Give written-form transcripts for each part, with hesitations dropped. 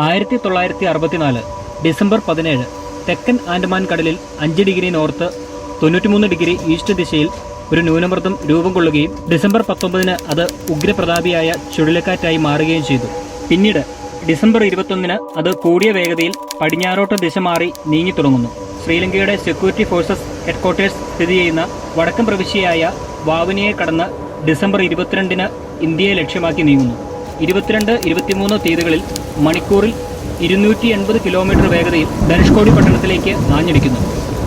1964 December 17 തെക്കൻ ആൻഡമാൻ കടലിൽ 5 degree north 93 degree east ദിശയിൽ ഒരു ന്യൂനമർദ്ദം രൂപം കൊള്ളുകയും ഡിസംബർ 19 അത് ഉഗ്രപ്രതാപിയായ ചുഴലിക്കാറ്റായി മാറുകയും ചെയ്തു. പിന്നീട് ഡിസംബർ 21 അത് കൂടിയ വേഗതയിൽ പടിഞ്ഞാറോട്ട് ദിശ മാറി നീങ്ങിത്തുടങ്ങുന്നു. ശ്രീലങ്കയുടെ സെക്യൂരിറ്റി ഫോഴ്സസ് ഹെഡ്ക്വാർട്ടേഴ്സ് സ്ഥിതി ചെയ്യുന്ന വടക്കൻ പ്രവിശ്യയായ വാവനിയെ കടന്ന് ഡിസംബർ 22 ഇന്ത്യയെ ലക്ഷ്യമാക്കി നീങ്ങുന്നു. 22-23 തീയതികളിൽ മണിക്കൂറിൽ 280 കിലോമീറ്റർ വേഗതയിൽ ധനുഷ്കോടി പട്ടണത്തിലേക്ക് ആഞ്ഞടിക്കുന്നു.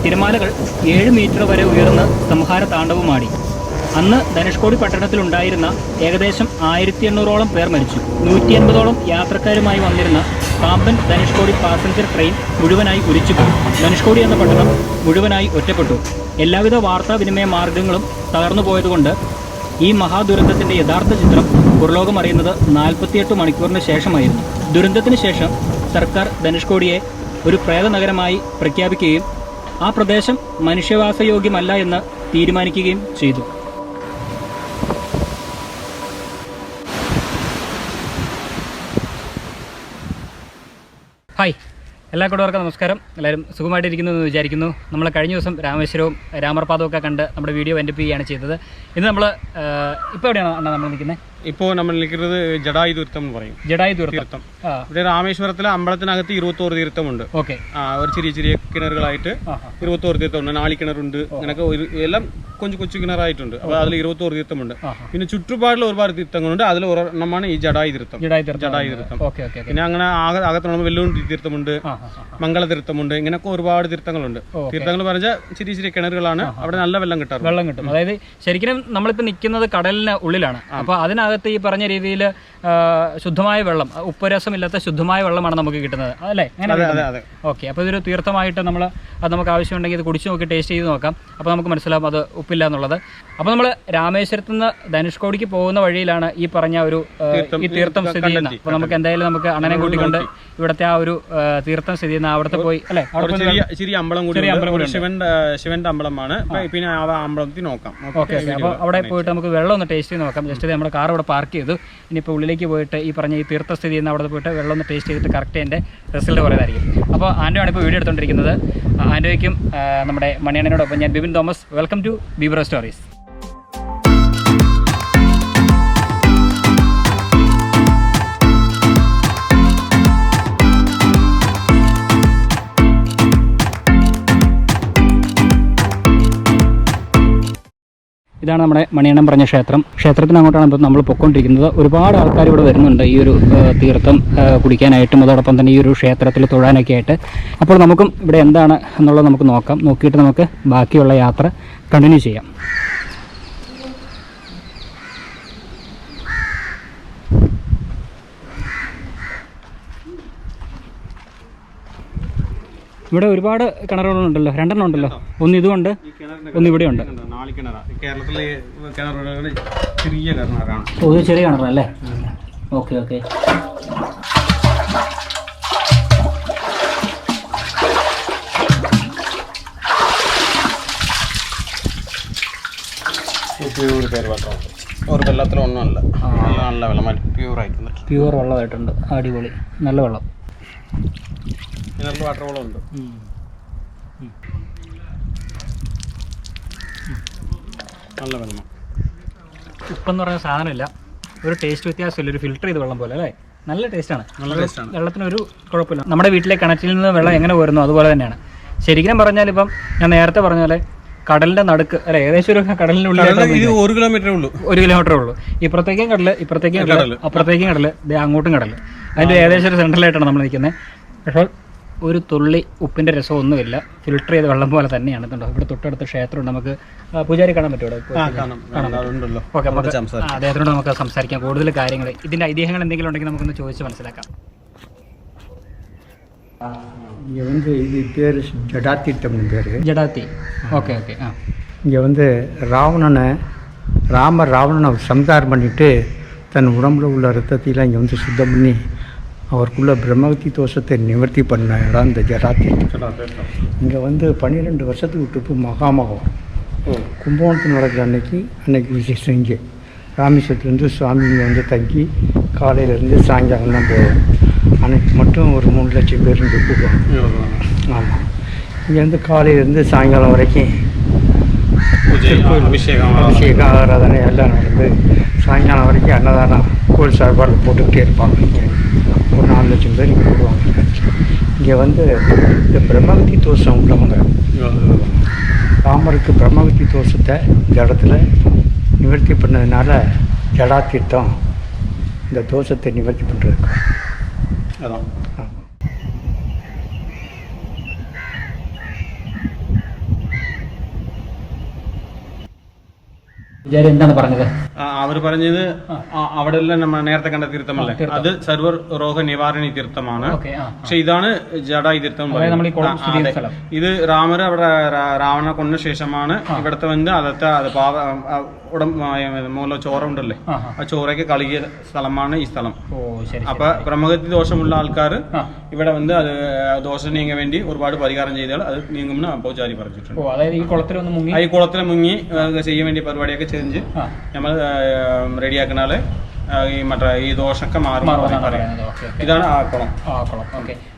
തിരമാലകൾ 7 മീറ്റർ വരെ ഉയർന്ന് സംഹാര താണ്ഡവമാടി. അന്ന് ധനുഷ്കോടി പട്ടണത്തിലുണ്ടായിരുന്ന ഏകദേശം 1800ഓളം പേർ മരിച്ചു. 180ഓളം യാത്രക്കാരുമായി വന്നിരുന്ന പാമ്പൻ ധനുഷ്കോടി പാസഞ്ചർ ട്രെയിൻ മുഴുവനായി ഉരിച്ചുപോയി. ധനുഷ്കോടി എന്ന പട്ടണം മുഴുവനായി ഒറ്റപ്പെട്ടു. എല്ലാവിധ വാർത്താവിനിമയ മാർഗങ്ങളും തകർന്നു പോയതുകൊണ്ട് ഈ മഹാദുരന്തത്തിന്റെ യഥാർത്ഥ ചിത്രം പുറലോകം അറിയുന്നത് 48 മണിക്കൂറിന് ശേഷമായിരുന്നു. ദുരന്തത്തിന് ശേഷം സർക്കാർ ധനുഷ്കോടിയെ ഒരു പ്രേതനഗരമായി പ്രഖ്യാപിക്കുകയും ആ പ്രദേശം മനുഷ്യവാസയോഗ്യമല്ല എന്ന് തീരുമാനിക്കുകയും ചെയ്തു. ഹായ്, എല്ലാ കൂട്ടുകാർക്കും നമസ്കാരം. എല്ലാവരും സുഖമായിട്ടിരിക്കുന്നു എന്ന് വിചാരിക്കുന്നു. നമ്മൾ കഴിഞ്ഞ ദിവസം രാമേശ്വരവും രാമർപാദവും ഒക്കെ കണ്ട് നമ്മുടെ വീഡിയോ എൻഡപ്പ് ചെയ്യുകയാണ് ചെയ്തത്. ഇന്ന് നമ്മൾ ഇപ്പോൾ എവിടെയാണ് നമ്മൾ നിൽക്കുന്നത്? ഇപ്പോൾ നമ്മൾ നിൽക്കുന്നത് ജഡായു തീർത്ഥം എന്ന് പറയും. ജഡായു തീർത്ഥം ഇവിടെ രാമേശ്വരത്തിലെ അമ്പലത്തിനകത്ത് 21 തീർത്ഥമുണ്ട്. ഓക്കെ, ഒരു ചെറിയ ചെറിയ കിണറുകളായിട്ട് 21 തീർത്ഥമുണ്ട്. നാളിക്കിണറുണ്ട്, അങ്ങനെയൊക്കെ എല്ലാം കൊച്ചു കിണറായിട്ടുണ്ട്. അപ്പോൾ അതിൽ 21 തീർത്ഥമുണ്ട്. പിന്നെ ചുറ്റുപാടിൽ ഒരുപാട് തീർത്ഥങ്ങളുണ്ട്. അതിൽ ഒരെണ്ണമാണ് ഈ ജഡായു തീർത്ഥം. ജഡായു തീർത്ഥം. പിന്നെ അങ്ങനെ അകത്ത് വെല്ലുണ്ടി തീർത്ഥമുണ്ട്, മംഗളതീർത്ഥമുണ്ട്, ഇങ്ങനെയൊക്കെ ഒരുപാട് തീർത്ഥങ്ങളുണ്ട്. തീർത്ഥങ്ങൾ പറഞ്ഞാൽ ചെറിയ ചെറിയ കിണറുകളാണ്. അവിടെ നല്ല വെള്ളം കിട്ടും. അതായത് ശരിക്കും നമ്മളിപ്പോൾ നിൽക്കുന്നത് കടലിന് ഉള്ളിലാണ്. അപ്പോൾ അതിനകത്ത് ഈ പറഞ്ഞ രീതിയിൽ ശുദ്ധമായ വെള്ളം, ഉപ്പുരസമില്ലാത്ത ശുദ്ധമായ വെള്ളമാണ് നമുക്ക് കിട്ടുന്നത്, അല്ലേ? ഓക്കെ, അപ്പോൾ ഇതൊരു തീർത്ഥമായിട്ട് അത് നമുക്ക് ആവശ്യമുണ്ടെങ്കിൽ ഇത് കുടിച്ചു നോക്കി ടേസ്റ്റ് ചെയ്ത് നോക്കാം. അപ്പോൾ നമുക്ക് മനസ്സിലാവും അത് ഉപ്പില്ല എന്നുള്ളത്. അപ്പോൾ നമ്മൾ രാമേശ്വരത്ത് നിന്ന് ധനുഷ്കോടിക്ക് പോകുന്ന വഴിയിലാണ് ഈ പറഞ്ഞ ഒരു ഈ തീർത്ഥം സ്ഥിതി ചെയ്യുന്നത്. അപ്പോൾ നമുക്ക് എന്തായാലും നമുക്ക് അണ്ണനെ കൂട്ടിക്കൊണ്ട് ഇവിടുത്തെ ആ ഒരു തീർത്ഥം സ്ഥിതി ചെയ്യുന്ന അവിടുത്തെ പോയി, അല്ലേ? ചെറിയ അമ്പലം കൂടി, ശിവന്റെ അമ്പലമാണ്. പിന്നെ അമ്പലത്തിൽ നോക്കാം. ഓക്കെ, അപ്പോൾ അവിടെ പോയിട്ട് നമുക്ക് വെള്ളം ഒന്ന് ടേസ്റ്റ് ചെയ്ത് നോക്കാം. ജസ്റ്റ് നമ്മുടെ കാർ ഇവിടെ പാർക്ക് ചെയ്തു. ഇനിയിപ്പോൾ ഉള്ളിലേക്ക് പോയിട്ട് ഈ പറഞ്ഞ ഈ തീർത്ഥസ്ഥിതി ചെയ്യുന്ന അവിടെ പോയിട്ട് വെള്ളം ഒന്ന് ടേസ്റ്റ് ചെയ്തിട്ട് കറക്റ്റ് എൻ്റെ റിസൾട്ട് പറയുന്നതായിരിക്കും. അപ്പോൾ ആൻഡോയാണ് ഇപ്പോൾ വീഡിയോ എടുത്തുകൊണ്ടിരിക്കുന്നത്. ആൻഡോയ്ക്കും നമ്മുടെ മണിയണ്ണനോടൊപ്പം ഞാൻ ബിബിൻ തോമസ്. വെൽക്കം ടു ബീബ്രോ സ്റ്റോറീസ്. ഇതാണ് നമ്മുടെ മണിയണ്ണം പറഞ്ഞ ക്ഷേത്രം. ക്ഷേത്രത്തിന് അങ്ങോട്ടാണ് ഇപ്പോൾ നമ്മൾ പൊയ്ക്കൊണ്ടിരിക്കുന്നത്. ഒരുപാട് ആൾക്കാർ ഇവിടെ വരുന്നുണ്ട് ഈ ഒരു തീർത്ഥം കുടിക്കാനായിട്ടും അതോടൊപ്പം തന്നെ ഈ ഒരു ക്ഷേത്രത്തിൽ തൊഴാനൊക്കെ ആയിട്ട്. അപ്പോൾ നമുക്കും ഇവിടെ എന്താണ് എന്നുള്ളത് നമുക്ക് നോക്കാം. നോക്കിയിട്ട് നമുക്ക് ബാക്കിയുള്ള യാത്ര കണ്ടിന്യൂ ചെയ്യാം. ഇവിടെ ഒരുപാട് കിണറുകളുണ്ടല്ലോ, 2 ഉണ്ടല്ലോ. ഒന്ന് ഇതുകൊണ്ട്, ഒന്ന് ഇവിടെ ഉണ്ട്. ഒരു ചെറിയ കിണറല്ലേ? ഓക്കെ. പ്യൂർ വെള്ളമായിട്ടുണ്ട്. അടിപൊളി, നല്ല വെള്ളം. വാട്ടർ വെള്ളമുണ്ട്. നല്ല വെള്ളം. ഉപ്പെന്ന് പറഞ്ഞ സാധനമില്ല, ഒരു ടേസ്റ്റ് വ്യത്യാസമില്ല. ഒരു ഫിൽറ്റർ ചെയ്ത വെള്ളം പോലെ, അല്ലേ? നല്ല ടേസ്റ്റാണ്. വെള്ളത്തിനൊരു കുഴപ്പമില്ല. നമ്മുടെ വീട്ടിലെ കിണറ്റിൽ നിന്ന് വെള്ളം എങ്ങനെ വരുന്നു അതുപോലെ തന്നെയാണ്. ശരിക്കും പറഞ്ഞാൽ ഇപ്പം ഞാൻ നേരത്തെ പറഞ്ഞ പോലെ കടലിന്റെ നടുക്ക്, അല്ലെ? ഏകദേശം ഒരു കടലിനുള്ളിൽ 1 കിലോമീറ്ററേ ഉള്ളൂ. ഇപ്പുറത്തേക്കും കടല്, ഇപ്പുറത്തേക്കും കടല്, അപ്പുറത്തേക്കും കടല്, അങ്ങോട്ടും കടല്. അതിന്റെ ഏകദേശം ഒരു സെൻട്രലായിട്ടാണ് നമ്മൾ നിൽക്കുന്നത്. പക്ഷേ ഒരു തുള്ളി ഉപ്പിൻ്റെ രസമൊന്നുമില്ല. ഫിൽട്ടർ ചെയ്ത വെള്ളം പോലെ തന്നെയാണ്. ഇതുണ്ടോ, ഇവിടെ തൊട്ടടുത്ത് ക്ഷേത്രമുണ്ട്. നമുക്ക് പൂജാരി കാണാൻ പറ്റുമോ? ഓക്കെ, അദ്ദേഹത്തിനോട് നമുക്ക് സംസാരിക്കാം കൂടുതൽ കാര്യങ്ങൾ. ഇതിൻ്റെ ഐതിഹ്യങ്ങൾ എന്തെങ്കിലും உണ്ടെങ്കിൽ നമുക്കൊന്ന് ചോദിച്ച് മനസ്സിലാക്കാം. இது பேர் ஜடாத்தீர்த்தம்னு பேர். ஜடாத்தி. ஓகே. இங்கே ராவணனை சம்ஹாரம் பண்ணிவிட்டு தன் உடம்புல உள்ள ரத்தத்தையெல்லாம் இங்கே சுத்தம் பண்ணி அவருக்குள்ள பிரம்மகத்தி தோஷத்தை நிவர்த்தி பண்ண இடம் இந்த ஜடாத்தீர்த்தம். இங்கே 12 வருஷத்துக்கு விட்டுப்பு மகாமகம் கும்பகோணத்தில் நடக்கிற அன்னைக்கு விசேஷம். இங்கே ராமேஸ்வரத்துலேருந்து சுவாமி இங்கே தங்கி காலையிலேருந்து சாயங்காலம் தான் போவோம். அன்னைக்கு மட்டும் ஒரு 3 லட்சம் பேர் இங்கே கூடுவாங்க. ஆமாம், இங்கேருந்து காலையிலேருந்து சாயங்காலம் வரைக்கும் அபிஷேகம் ஆராதனை எல்லாம் நடந்து சாயங்காலம் வரைக்கும் அன்னதானம் கோயில் சார்பாக போட்டுக்கிட்டே இருப்பாங்க. ஒரு 4 லட்சம் பேர் இங்கே கூடுவாங்க. இங்கே வந்து இந்த பிரம்மகத்தி தோஷம் உள்ளவங்க, ராமருக்கு பிரம்மகத்தி தோஷத்தை இந்த இடத்துல நிவர்த்தி பண்ணதுனால ஜடா தீர்த்தம் இந்த தோஷத்தை நிவர்த்தி பண்ணுறதுக்கு அதான். എന്താണ് പറഞ്ഞത്? അവർ പറഞ്ഞത് അവിടെ നമ്മ നേരത്തെ കണ്ട തീർത്ഥമല്ലേ, അത് സർവർ രോഗ നിവാരണി തീർത്ഥമാണ്. പക്ഷെ ഇതാണ് ജഡായി തീർത്ഥം. ഇത് രാമർ അവിടെ രാവണനെ കൊന്ന ശേഷമാണ് ഇവിടത്തെ വന്ന് അതത്തെ അത് മൂല ചോര ഉണ്ടല്ലേ, ആ ചോരയ്ക്ക് കളിയ സ്ഥലമാണ് ഈ സ്ഥലം. അപ്പൊ ബ്രഹ്മഗതി ദോഷമുള്ള ആൾക്കാർ ഇവിടെ വന്ന് അത് ദോഷം നീങ്ങാൻ വേണ്ടി ഒരുപാട് പരിഹാരം ചെയ്താൽ അത് നീങ്ങുമെന്ന് പൂജാരി പറഞ്ഞിട്ടുണ്ട്. ഈ കുളത്തിൽ മുങ്ങി ചെയ്യാൻ വേണ്ടി പരിപാടിയൊക്കെ ചെഞ്ച് നമ്മൾ റെഡിയാക്കണാല് ഈ മറ്റേ ഈ ദോഷമൊക്കെ മാറും. ഇതാണ് ആ കുളം.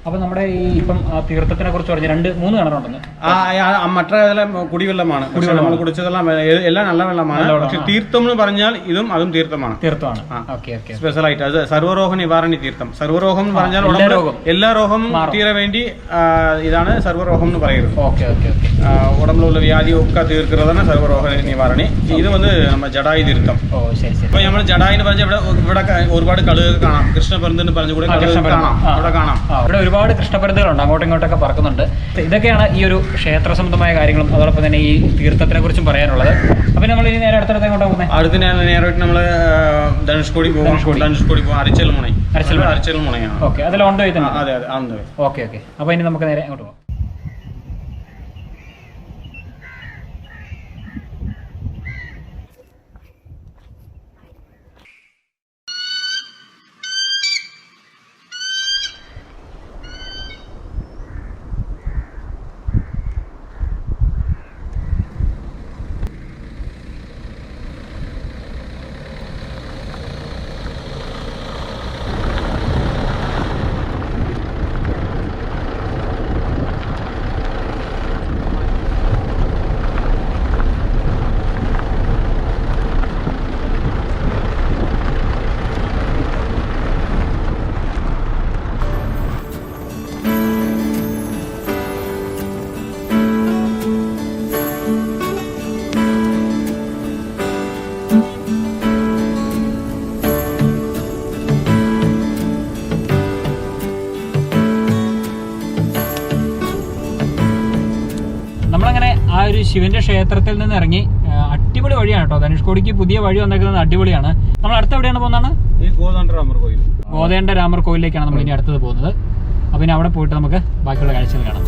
അപ്പൊ നമ്മുടെ ഈ ഇപ്പം തീർത്ഥത്തിനെ കുറിച്ച് പറഞ്ഞ 2-3 കിണറുണ്ടെന്ന്. മറ്റേ കുടിവെള്ളമാണ്, നമ്മൾ കുടിച്ചതെല്ലാം എല്ലാം നല്ല വെള്ളമാണ്. പക്ഷെ തീർത്ഥം എന്ന് പറഞ്ഞാൽ അതും തീർത്ഥമാണ്. സ്പെഷ്യൽ ആയിട്ട് അത് സർവ്വരോഗ നിവാരണി തീർത്ഥം. സർവ്വരോഗം എന്ന് പറഞ്ഞാൽ എല്ലാ രോഗം തീരാൻ വേണ്ടി ഇതാണ് സർവ്വരോഗം എന്ന് പറയുന്നത്. ഉടമ്പുള്ള വ്യാധി ഒക്കെ തീർക്കുന്നതാണ് സർവ്വരോഗ നിവാരണി. ഇത് വന്ന് നമ്മ ജഡായി തീർത്ഥം. ഇപ്പൊ നമ്മൾ ജഡായി എന്ന് പറഞ്ഞാൽ ഇവിടെ ഒരുപാട് കളുകൾ കാണാം. കൃഷ്ണപരന്തെന്ന് പറഞ്ഞുകൂടെ കാണാം, ഇവിടെ കാണാം. ഇവിടെ ഒരുപാട് കൃഷ്ണപരന്തുകളുണ്ട്, അങ്ങോട്ടും ഇങ്ങോട്ടൊക്കെ പറക്കുന്നുണ്ട്. ഇതൊക്കെയാണ് ഈ ഒരു ക്ഷേത്ര സംബന്ധമായ കാര്യങ്ങളും അതോടൊപ്പം തന്നെ ഈ തീർത്ഥത്തിനെ കുറിച്ചും പറയാനുള്ളത്. അപ്പൊ നമ്മൾ ഇനി നേരെ അടുത്തടുത്ത് എങ്ങോട്ടാ പോകുന്നത്? അടുത്ത് നേരമായിട്ട് നമ്മള് ധനുഷ്കോടി പോകും. അരിച്ചൽ മുണയാണ്. ഓക്കെ, അതിൽ ഓൺ ദ വേ തന്നെ. അതെ അതെ, ഓൺ ദ വേ. ഓക്കെ. അപ്പൊ ഇനി നമുക്ക് നേരെ അങ്ങോട്ട് പോകാം. ഒരു ശിവന്റെ ക്ഷേത്രത്തിൽ നിന്ന് ഇറങ്ങി അടിപൊളി വഴിയാണ് കേട്ടോ. ധനുഷ്കോടിക്ക് പുതിയ വഴി വന്നേക്കുന്നത് അടിപൊളിയാണ്. നമ്മൾ അടുത്ത് എവിടെയാണ് പോകുന്നതാണ്? ഗോതേണ്ട രാമർ കോയിലേക്കാണ് നമ്മൾ ഇനി അടുത്തത് പോകുന്നത്. അപ്പൊ ഇനി അവിടെ പോയിട്ട് നമുക്ക് ബാക്കിയുള്ള കാഴ്ചകൾ കാണാം.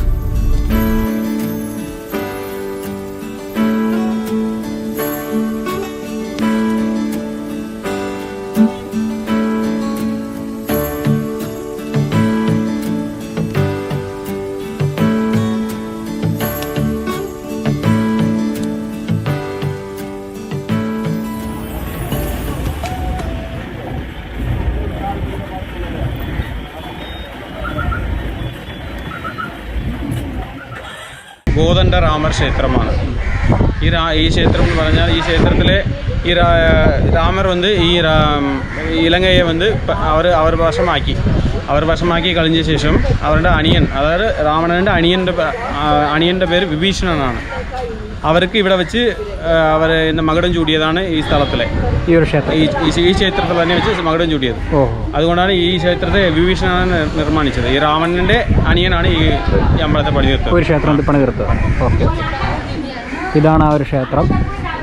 ഗോദണ്ഡ രാമർ ക്ഷേത്രമാണ്. ഈ ക്ഷേത്രം എന്ന് പറഞ്ഞാൽ ഈ ക്ഷേത്രത്തിലെ ഈ രാമർ വന്ന് ഈ ഇലങ്കയെ വന്ന് അവർ വശമാക്കി കളിഞ്ഞ ശേഷം അവരുടെ അനിയൻ, അതായത് രാവണൻ്റെ അനിയൻ്റെ പേര് വിഭീഷണനാണ്. അവർക്ക് ഇവിടെ വെച്ച് അവർ മകുടം ചൂടിയതാണ് ഈ സ്ഥലത്തിലെ ഈ ഒരു ക്ഷേത്രം. ഈ ക്ഷേത്രത്തിൽ തന്നെ വെച്ച് മകുടം ചൂടിയത്. അതുകൊണ്ടാണ് ഈ ക്ഷേത്രത്തെ വിഭീഷണനാണ് നിർമ്മാണിച്ചത്. ഈ രാവണൻ്റെ അനിയനാണ് ഈ അമ്പലത്തെ പണിതീർത്തത്. ഒരു ക്ഷേത്രം പണിതീർത്തത്. ഓക്കെ, ഇതാണ് ആ ഒരു ക്ഷേത്രം.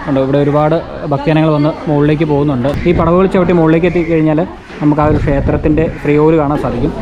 ഉണ്ട്. ഇവിടെ ഒരുപാട് ഭക്തജനങ്ങൾ വന്ന് മുകളിലേക്ക് പോകുന്നുണ്ട്. ഈ പടവുകൾ ചവിട്ടി മുകളിലേക്ക് എത്തിക്കഴിഞ്ഞാൽ നമുക്ക് ആ ഒരു ക്ഷേത്രത്തിൻ്റെ ശ്രീകോവിൽ കാണാൻ സാധിക്കും.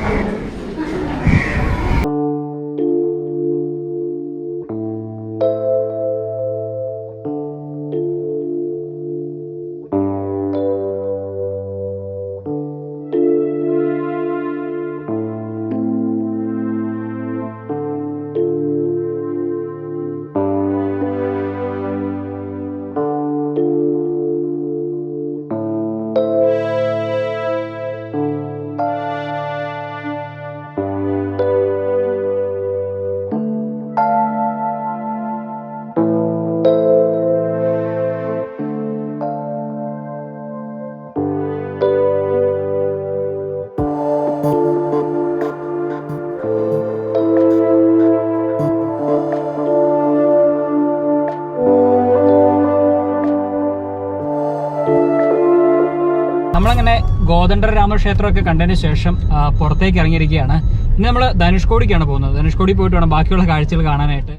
നമ്മളങ്ങനെ ഗോദണ്ഡര രാമക്ഷേത്രമൊക്കെ കണ്ടതിന് ശേഷം പുറത്തേക്ക് ഇറങ്ങിയിരിക്കുകയാണ്. ഇനി നമ്മൾ ധനുഷ്കോടിക്കാണ് പോകുന്നത്. ധനുഷ്കോടി പോയിട്ട് വേണം ബാക്കിയുള്ള കാഴ്ചകൾ കാണാനായിട്ട്.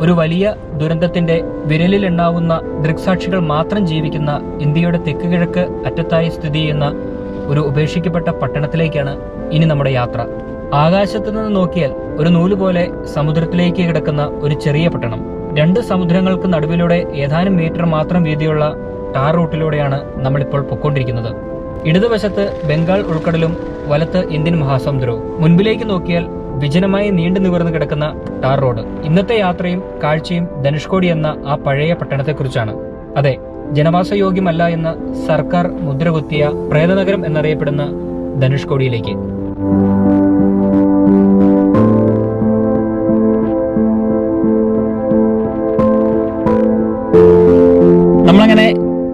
ഒരു വലിയ ദുരന്തത്തിന്റെ വിരലിലുണ്ടാവുന്ന ദൃക്സാക്ഷികൾ മാത്രം ജീവിക്കുന്ന ഇന്ത്യയുടെ തെക്ക് കിഴക്ക് അറ്റത്തായി സ്ഥിതി ചെയ്യുന്ന ഒരു ഉപേക്ഷിക്കപ്പെട്ട പട്ടണത്തിലേക്കാണ് ഇനി നമ്മുടെ യാത്ര. ആകാശത്തു നിന്ന് നോക്കിയാൽ ഒരു നൂല് പോലെ സമുദ്രത്തിലേക്ക് കിടക്കുന്ന ഒരു ചെറിയ പട്ടണം. 2 സമുദ്രങ്ങൾക്ക് നടുവിലൂടെ ഏതാനും മീറ്റർ മാത്രം വീതിയുള്ള ടാർ റൂട്ടിലൂടെയാണ് നമ്മളിപ്പോൾ പൊയ്ക്കൊണ്ടിരിക്കുന്നത്. ഇടതുവശത്ത് ബംഗാൾ ഉൾക്കടലും വലത്ത് ഇന്ത്യൻ മഹാസമുദ്രവും. മുൻപിലേക്ക് നോക്കിയാൽ വിജനമായി നീണ്ടു നിവർന്നു കിടക്കുന്ന ടാർ റോഡ്. ഇന്നത്തെ യാത്രയും കാഴ്ചയും ധനുഷ്കോടി എന്ന ആ പഴയ പട്ടണത്തെക്കുറിച്ചാണ്. അതെ, ജനവാസയോഗ്യമല്ല എന്ന് സർക്കാർ മുദ്രകുത്തിയ പ്രേതനഗരം എന്നറിയപ്പെടുന്ന ധനുഷ്കോടിയിലേക്ക്. നമ്മളങ്ങനെ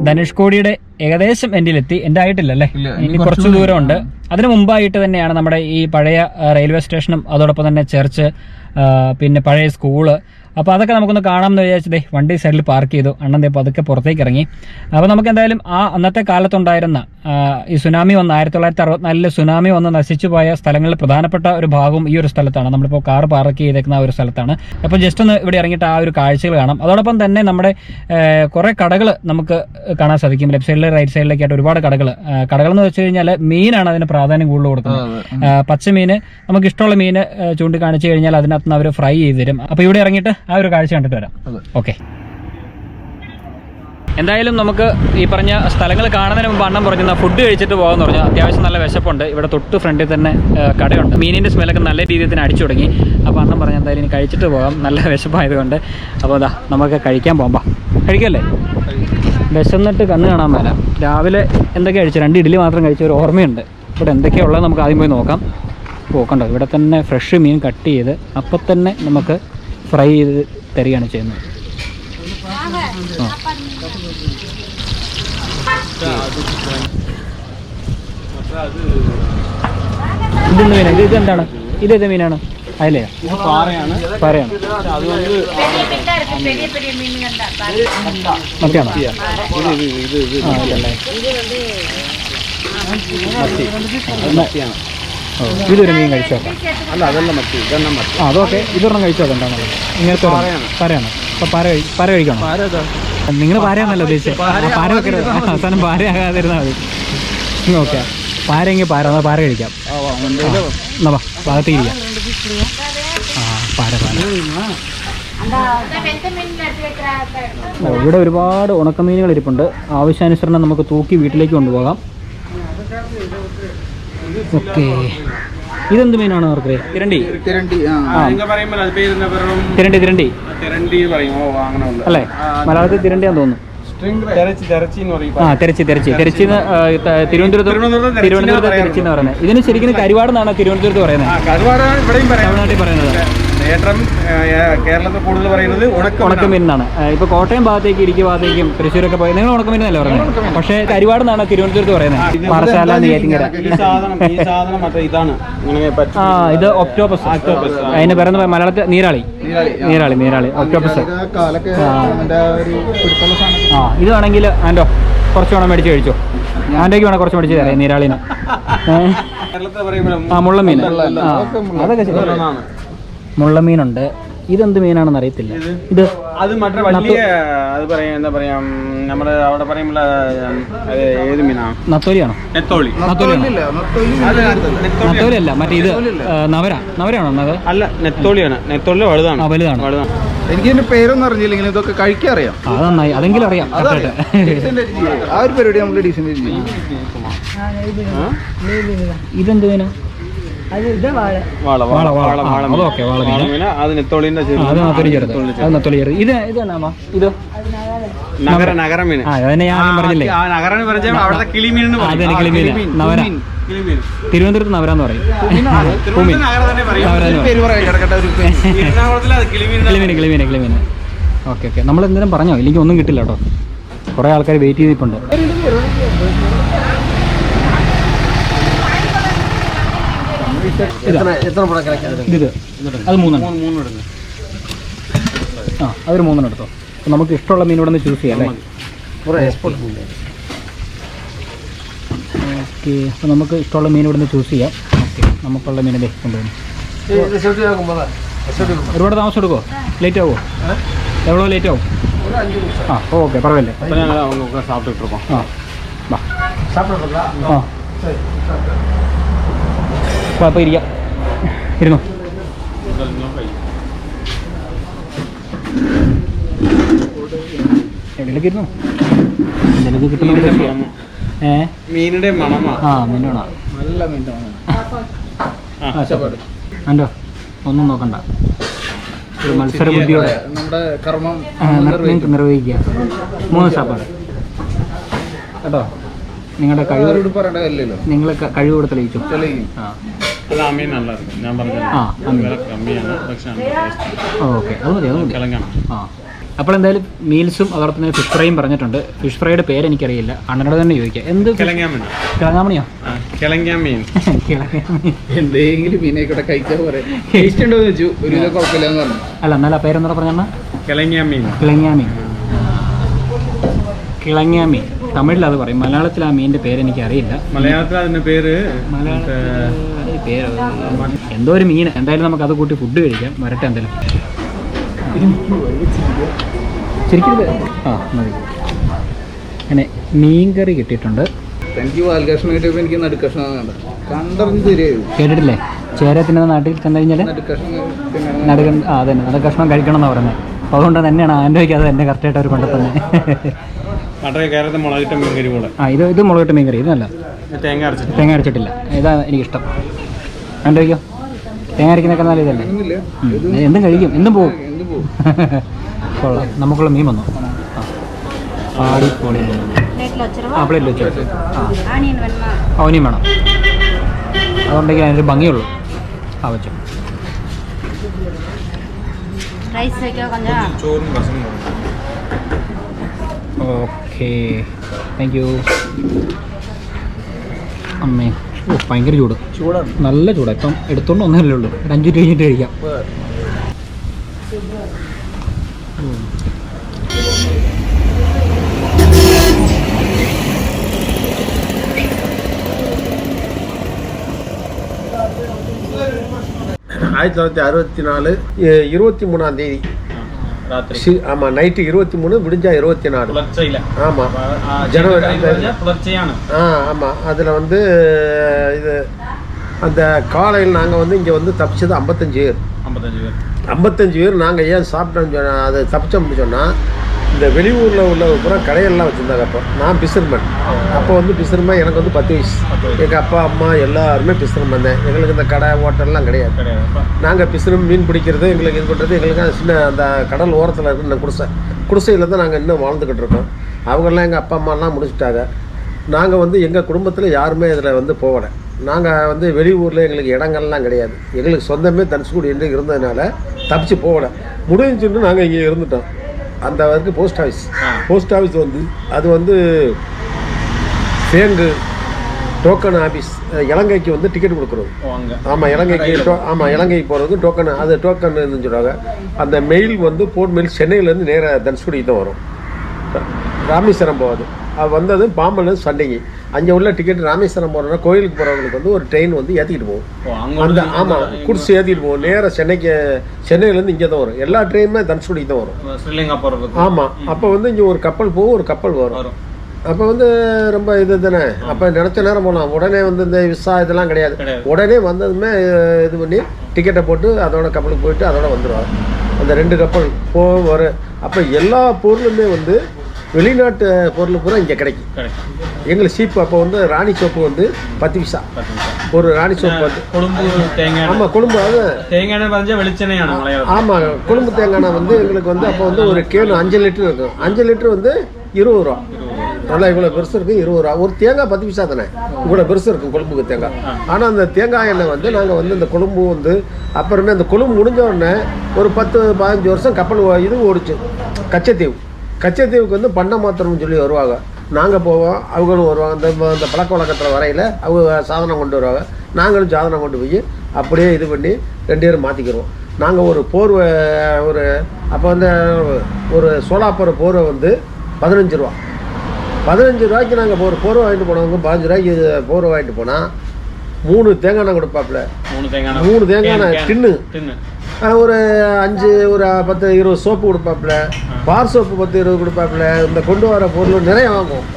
ധനുഷ്കോടിയുടെ ഏകദേശം എൻഡിലെത്തി. എൻ്റെ ആയിട്ടില്ല അല്ലേ, ഇനി കുറച്ച് ദൂരമുണ്ട്. അതിനു മുമ്പായിട്ട് തന്നെയാണ് നമ്മുടെ ഈ പഴയ റെയിൽവേ സ്റ്റേഷനും അതോടൊപ്പം തന്നെ ചർച്ച്, പിന്നെ പഴയ സ്കൂള്. അപ്പോൾ അതൊക്കെ നമുക്കൊന്ന് കാണാമെന്ന് വിചാരിച്ചതേ വണ്ടി സൈഡിൽ പാർക്ക് ചെയ്തു. അണ്ണൻ ഇപ്പോൾ അതൊക്കെ പുറത്തേക്ക് ഇറങ്ങി. അപ്പോൾ നമുക്ക് എന്തായാലും ആ അന്നത്തെ കാലത്തുണ്ടായിരുന്ന ഈ സുനാമി വന്ന് 1964 സുനാമി വന്ന് നശിച്ചു പോയ സ്ഥലങ്ങളിൽ പ്രധാനപ്പെട്ട ഒരു ഭാഗം ഈ ഒരു സ്ഥലത്താണ്. നമ്മളിപ്പോൾ കാർ പാർക്ക് ചെയ്തേക്കുന്ന ആ ഒരു സ്ഥലത്താണ്. അപ്പോൾ ജസ്റ്റ് ഒന്ന് ഇവിടെ ഇറങ്ങിയിട്ട് ആ ഒരു കാഴ്ചകൾ കാണാം. അതോടൊപ്പം തന്നെ നമ്മുടെ കുറേ കടകൾ നമുക്ക് കാണാൻ സാധിക്കും. ലെഫ്റ്റ് സൈഡിൽ റൈറ്റ് സൈഡിലേക്കായിട്ട് ഒരുപാട് കടകൾ എന്ന് വെച്ച് കഴിഞ്ഞാൽ മീനാണ് അതിന് പ്രാധാന്യം കൂടുതൽ കൊടുക്കുന്നത്. പച്ചമീൻ, നമുക്ക് ഇഷ്ടമുള്ള മീൻ ചൂണ്ടിക്കാണിച്ചു കഴിഞ്ഞാൽ അതിനകത്ത് നിന്ന് അവർ ഫ്രൈ ചെയ്ത് തരും. അപ്പോൾ ഇവിടെ ഇറങ്ങിയിട്ട് ആ ഒരു കാഴ്ച കണ്ടിട്ട് വരാം. ഓക്കെ, എന്തായാലും നമുക്ക് ഈ പറഞ്ഞ സ്ഥലങ്ങൾ കാണുന്നതിന് മുമ്പ് അണ്ണം പറഞ്ഞാൽ ഫുഡ് കഴിച്ചിട്ട് പോകാമെന്ന് പറഞ്ഞു. അത്യാവശ്യം നല്ല വിശപ്പുണ്ട്. ഇവിടെ തൊട്ട് ഫ്രണ്ടിൽ തന്നെ കടയുണ്ട്. മീനിൻ്റെ സ്മെല്ലൊക്കെ നല്ല രീതിയിൽ തന്നെ അടിച്ചു തുടങ്ങി. അപ്പോൾ അണ്ണം പറഞ്ഞാൽ എന്തായാലും ഇനി കഴിച്ചിട്ട് പോകാം, നല്ല വിശപ്പായതുകൊണ്ട്. അപ്പോൾ അതാ നമുക്ക് കഴിക്കാൻ പോകാം. കഴിക്കല്ലേ? വിശന്നിട്ട് കണ്ണ് കാണാൻ മേല. രാവിലെ എന്തൊക്കെ കഴിച്ചു? 2 ഇഡ്ഡലി മാത്രം കഴിച്ച ഒരു ഓർമ്മയുണ്ട്. ഇവിടെ എന്തൊക്കെയുള്ളത് നമുക്ക് ആദ്യം പോയി നോക്കാം. പോക്കണ്ടോ, ഇവിടെ തന്നെ ഫ്രഷ് മീൻ കട്ട് ചെയ്ത് അപ്പം തന്നെ നമുക്ക് ഫ്രൈ ചെയ്ത് തരികയാണ് ചെയ്യുന്നത്. ഇതെന്ത് മീനാണ്? ഇതെന്താണ്? ഇതേത് മീനാണ്? അയലയോ? പാറയാണ്. മത്തിയാണോ? ഇതൊരു മീൻ കഴിച്ചോ? അല്ല, അതല്ല മത്തി. അതൊക്കെ ഇതൊരെണ്ണം കഴിച്ചോ? എന്താണോ ഇങ്ങനത്തെ പാരയാണോ? അപ്പൊ പാര കഴിക്കണോ? നിങ്ങൾ പാരയാണല്ലോ ഉദ്ദേശിച്ചത്. പാര വെക്കരുത്, അവസാനം പാരയാകാതിരുന്നാൽ മതി. ഓക്കെ, പാരെങ്കിൽ പാര കഴിക്കാം. എന്നാ ഭാഗത്തേക്കിരിക്കാം. പാര. ഇവിടെ ഒരുപാട് ഉണക്കമീനുകൾ ഇരിപ്പുണ്ട്. ആവശ്യാനുസരണം നമുക്ക് തൂക്കി വീട്ടിലേക്ക് കൊണ്ടുപോകാം. ഓക്കെ, ഇതെന്ത് മീനാണ് അവർക്ക്? തിരണ്ടി അല്ലേ? മലയാളത്തിൽ തിരണ്ടിയാന്ന് തോന്നുന്നു. തിരച്ചി തിരച്ചി തിരുവനന്തപുരത്ത് തിരച്ചി എന്ന് പറയുന്നത്. ഇതിന് ശരിക്കും കരുവാട് എന്നാണ് തിരുവനന്തപുരത്ത് പറയുന്നത്. തമിഴ്നാട്ടിൽ പറയുന്നത് കേരളത്തിൽ കൂടുതൽ പറയുന്നത് ഉണക്കമീൻ എന്നാണ്. ഇപ്പൊ കോട്ടയം ഭാഗത്തേക്ക്, ഇടുക്കി ഭാഗത്തേക്കും തൃശ്ശൂരൊക്കെ പോയി നിങ്ങൾ ഉണക്കമീൻ എന്നല്ലേ പറയുന്നത്. പക്ഷേ കരുവാട് എന്നാണ് തിരുവനന്തപുരത്ത് പറയുന്നത്. പാറശാല, നെയ്യാറ്റിൻകര. ഇത് ഒക്ടോപ്പസ്. അതിന് പറയുന്ന മലയാളത്തിൽ നീരാളി ഒക്ടോപ്പസ്. ഇത് വേണമെങ്കിൽ ആൻഡോ കുറച്ച് വേണം മേടിച്ച് കഴിച്ചോ. ആൻഡോയ്ക്ക് വേണം കുറച്ച് മേടിച്ച് തരാം നീരാളിന്. മുള്ളമീൻ. അതൊക്കെ മുള്ളമീനുണ്ട്. ഇതെന്ത് മീനാണെന്ന് അറിയത്തില്ല. ഇത് അത് മറ്റേ വലിയ അത് പറയാ എന്താ പറയാ നമ്മുടെ അവിടെ പറയുമ്പോൾ ഏത് മീനാണ്? നത്തോലിയാണോ? നത്തോലി അല്ല, മറ്റേ ഇത് നവരാണോ? അത് അല്ല, നെത്തോളിയാണ്. നെത്തോളി വലുതാണ്. എനിക്ക് ഇതിന്റെ പേരൊന്നും അറിഞ്ഞില്ലെങ്കിലും ഇതൊക്കെ കഴിക്കാൻ അറിയാം. അത് നന്നായി, അതെങ്കിലും അറിയാം. ആ ഒരു പരിപാടി നമ്മൾ ഡീസന്റ് ചെയ്യും. ഇതെന്ത് മീനാ? നഗരമീൻ. തിരുവനന്തപുരത്ത് നവരാന്ന് പറയും. കിളിമീൻ. ഓക്കെ, നമ്മൾ എന്തെങ്കിലും പറഞ്ഞോ? ഇല്ലെങ്കിൽ ഒന്നും കിട്ടില്ല കേട്ടോ. കുറെ ആൾക്കാർ വെയിറ്റ് ചെയ്തിട്ടുണ്ട്. ഇത് അത് 3 3 ആ അതൊരു 3 എടുത്തോ. അപ്പോൾ നമുക്ക് ഇഷ്ടമുള്ള മീൻ ഇവിടെ നിന്ന് ചൂസ് ചെയ്യാം അല്ലേ? ഓക്കെ, അപ്പോൾ നമുക്ക് ഇഷ്ടമുള്ള മീൻ ഇവിടെ നിന്ന് ചൂസ് ചെയ്യാം. ഓക്കെ, നമുക്കുള്ള മീനല്ലേ കൊണ്ടുവന്നു. ഒരുപാട് താമസം എടുക്കുമോ? ലേറ്റ് ആവുമോ? എவ்வளோ ലേറ്റ് ആവും? ആ ഓക്കെ, പറവല്ലേ. ആ വാ ആ അപ്പോൾ ഇരിക്കാം, ഇരുന്നോ. എവിടെയൊക്കെ ഇരുന്നു എന്തെങ്കിലും കിട്ടുന്ന മീനിന്റെ മണമാ. ആ മീനാണോ? നല്ല മീൻ്റെ അല്ലോ ഒന്നും നോക്കണ്ട, ഒരു മത്സര ബുദ്ധിയോടെ നമ്മുടെ കർമ്മം നിങ്ങൾക്ക് നിർവഹിക്കുക. 3 സാപ്പാട് കേട്ടോ. നിങ്ങളുടെ കഴിവ് പറയേണ്ട കാര്യമില്ലല്ലോ, നിങ്ങൾ കഴിവ് കൂടെ തെളിയിച്ചു. ആ അല്ല, ആ മീൻ നല്ല ഞാൻ പറഞ്ഞത്. ആ കമ്മിയാണ്, പക്ഷേ ഓക്കെ, അത് മതി, അത് മതി. കിളങ്ങാണ്. ആ അപ്പോൾ എന്തായാലും മീൽസും അതോടൊപ്പം തന്നെ ഫിഷ് ഫ്രൈയും പറഞ്ഞിട്ടുണ്ട്. ഫിഷ് ഫ്രൈയുടെ പേര് എനിക്കറിയില്ല, അണ്ണനോട് തന്നെ ചോദിക്കാം. എന്ത് കിളങ്ങാമീൻ? കിളങ്ങാമണിയോ? കിളങ്ങാമീൻ. കിളങ്ങാമണി എന്തെങ്കിലും മീനായിക്കോട്ടെ കഴിക്കാൻ പറയാം. ടേസ്റ്റ് ഉണ്ടോ എന്ന് ചോദിച്ചു, ഒരു വിധം കുഴപ്പമില്ലെന്ന് പറഞ്ഞു. അല്ല, എന്നാലും ആ പേരെന്താ പറഞ്ഞാൽ? കിളങ്ങാമീൻ. കിളങ്ങാമീൻ. കിളങ്ങാമീൻ തമിഴിൽ അത് പറയും, മലയാളത്തിൽ ആ മീനിൻ്റെ പേര് എനിക്ക് അറിയില്ല. മലയാളത്തിൽ അതിന്റെ പേര് പേര് എന്തോ ഒരു മീൻ. എന്തായാലും നമുക്ക് അത് കൂട്ടി ഫുഡ് കഴിക്കാം. വരട്ടെ എന്തായാലും. ശരിക്കും ആ മതി. അങ്ങനെ മീൻകറി കിട്ടിയിട്ടുണ്ട്. എനിക്ക് വാൽകഷ്ണം കിട്ടിയപ്പോൾ എനിക്ക് നടുക്കഷ്ണം കണ്ടറിഞ്ഞ് തരുമായിരുന്നു. കേട്ടിട്ടില്ലേ, ചേരത്തിൻ്റെ നാട്ടിൽ ചെന്ന് കഴിഞ്ഞാൽ നടുക്കഷ്ണം ആ അതന്നെ നടുക്കഷ്ണം കഴിക്കണം എന്നാണ് പറയുന്നത്. അപ്പോൾ അതുകൊണ്ട് തന്നെയാണ് ആൻഡോയ്ക്ക് അത് തന്നെ കറക്റ്റായിട്ട് അവർ കൊണ്ടുതന്നെ. കേരളത്തിൽ മുളകിട്ട മീൻകറി പോലെ. ആ ഇത് മുളകിട്ട മീൻകറി. ഇതല്ല, തേങ്ങ അരച്ചിട്ടില്ല. ഇതാണ് എനിക്കിഷ്ടം. ആൻഡോയ്ക്കോ? തേങ്ങ അരക്കുന്നൊക്കെ നല്ല ഇതല്ലേ? എന്തും കഴിക്കും, എന്തും പോവും. കൊള്ളാം. നമുക്കുള്ള മീൻ വന്നു. ആ ആടിപ്പൊളി. ആ പ്ലേറ്റിൽ വെച്ചു. ആ ഓനിയും വേണം, അതുകൊണ്ടെങ്കിൽ അതിനൊരു ഭംഗിയുള്ളൂ. ആ വെച്ചു. Okay, thank you. അമ്മേ, ഓ ഭയങ്കര ചൂടാണ്, നല്ല ചൂടാണ്. ഇപ്പം എടുത്തോണ്ട് ഒന്നല്ലേ ഉള്ളൂ, ഒരു 5 മിനിറ്റ് കഴിഞ്ഞിട്ട് കഴിക്കാം. ஆயிரத்தி 1964 23ஆம் தேதி ஆமாம், நைட்டு 23 விடிஞ்சா 24. ஆமாம், ஜனவரி. ஆமாம், அதில் வந்து இது அந்த காலையில் நாங்கள் வந்து இங்கே வந்து தப்பிச்சது 55 பேர். நாங்கள் ஏன் சாப்பிட்டோம்னு சொன்னால், அது தப்பிச்சோம்னு சொன்னால், இந்த வெளியூரில் உள்ள பூரா கடையெல்லாம் வச்சுருந்தாங்க. அப்போ நான் பிசர்மேன். அப்போ வந்து பிசர்மேன், எனக்கு வந்து 10 வயசு. எங்கள் அப்பா அம்மா எல்லாருமே பிசர்மேன் தான். எங்களுக்கு இந்த கடை ஹோட்டல்லாம் கிடையாது. நாங்கள் பிசரும், மீன் பிடிக்கிறது, எங்களுக்கு இது பண்ணுறது, எங்களுக்கு சின்ன அந்த கடல் ஓரத்தில் இருக்கிற இந்த குடிசையில் தான் நாங்கள் இன்னும் வாழ்ந்துக்கிட்டு இருக்கோம். அவங்கெல்லாம் எங்கள் அப்பா அம்மாலாம் முடிச்சுட்டாங்க. நாங்கள் வந்து எங்கள் குடும்பத்தில் யாருமே இதில் வந்து போகலை. நாங்கள் வந்து வெளியூரில் எங்களுக்கு இடங்கள்லாம் கிடையாது. எங்களுக்கு சொந்தமே தனுஷ்கோடி என்று இருந்ததுனால தப்பிச்சு போகலை. முடிஞ்சுட்டு நாங்கள் இங்கே இருந்துட்டோம். அந்த வரைக்கும் போஸ்ட் ஆஃபீஸ் வந்து அது வந்து பேங்கு டோக்கன் ஆஃபீஸ். இலங்கைக்கு வந்து டிக்கெட் கொடுக்குறோம். ஆமாம், இலங்கைக்கு போகிறதுக்கு டோக்கன், அது டோக்கன் சொல்லுவாங்க. அந்த மெயில் வந்து போர்ட் மெயில் சென்னையிலேருந்து நேராக தனுஷ்கோடிக்கு தான் வரும். ராமேஸ்வரம் போகாது. அது வந்தது பாம்பன்லேருந்து சண்டைக்கு. அங்கே உள்ள டிக்கெட் ராமேஸ்வரம் போகிறோன்னா கோயிலுக்கு போகிறவங்களுக்கு வந்து ஒரு ட்ரெயின் வந்து ஏற்றிக்கிட்டு போகும். அந்த ஆமாம், குடிச்சு ஏற்றிட்டு போகும் நேராக சென்னையிலேருந்து இங்கே தான் வரும். எல்லா ட்ரெயினுமே தனுஷ்கோடிக்கு தான் வரும். ஸ்ரீலங்கா போகிறதுக்கு. ஆமாம், அப்போ வந்து இங்கே ஒரு கப்பல் போகும், ஒரு கப்பல் வரும். அப்போ வந்து ரொம்ப இது தானே. அப்போ நினச்ச நேரம் போகலாம். உடனே வந்து இந்த விசா இதெல்லாம் கிடையாது. உடனே வந்ததுமே இது பண்ணி டிக்கெட்டை போட்டு அதோட கப்பலுக்கு போயிட்டு அதோட வந்துடுவாங்க. அந்த 2 கப்பல் போகும் வரும். அப்போ எல்லா பொருளுமே வந்து வெளிநாட்டு பொருள் பூரா இங்கே கிடைக்கும். எங்களுக்கு சீப்பு அப்போ வந்து ராணி சோப்பு வந்து 10 பைசா ஒரு ராணி சோப்பு வந்து. ஆமாம், கொழும்பு. அது வெளிச்செண்ணையான. ஆமாம், கொழும்பு தேங்காய் வந்து எங்களுக்கு வந்து அப்போ வந்து ஒரு கேனு 5 லிட்டர் இருக்கும். 5 லிட்டர் வந்து 20 ரூபா. நல்லா இவ்வளோ பெருசு இருக்குது, 20 ரூபா. ஒரு தேங்காய் 10 பைசா தானே, இவ்வளோ பெருசு இருக்கும் கொழும்புக்கு தேங்காய். ஆனால் அந்த தேங்காய் எண்ணெய் வந்து நாங்கள் வந்து இந்த கொழும்பு வந்து அப்புறமே அந்த கொழும்பு முடிஞ்ச உடனே ஒரு 10-15 வருஷம் கப்பல் இது ஓடிச்சு. கச்சத்தீவுக்கு வந்து பண்ண மாத்திரம்னு சொல்லி வருவாங்க. நாங்கள் போவோம், அவங்களும் வருவாங்க. இந்த பழக்க வழக்கத்தில் வரையில் அவங்க சாதனம் கொண்டு வருவாங்க, நாங்களும் சாதனம் கொண்டு போய் அப்படியே இது பண்ணி 2 பேரும் மாற்றிக்கிடுவோம். நாங்கள் ஒரு போர்வை அப்போ வந்து ஒரு சோலாப்பூர் போர்வை வந்து 15 ரூபா. 15 ரூபாய்க்கு நாங்கள் ஒரு போர்வை வாங்கிட்டு போனவங்க 15 ரூபாய்க்கு போர்வை வாங்கிட்டு போனால் 3 தேங்காய் எண்ணெய் கொடுப்பாப்புல. 3 தேங்காய் எண்ணெய் டின்னு ஒரு 5 ஒரு 10 20 சோப்பு கொடுப்பாப்புல, பார் சோப்பு 10 20 கொடுப்பாப்புல. இந்த கொண்டு வர பொருள் நிறைய வாங்குவோம்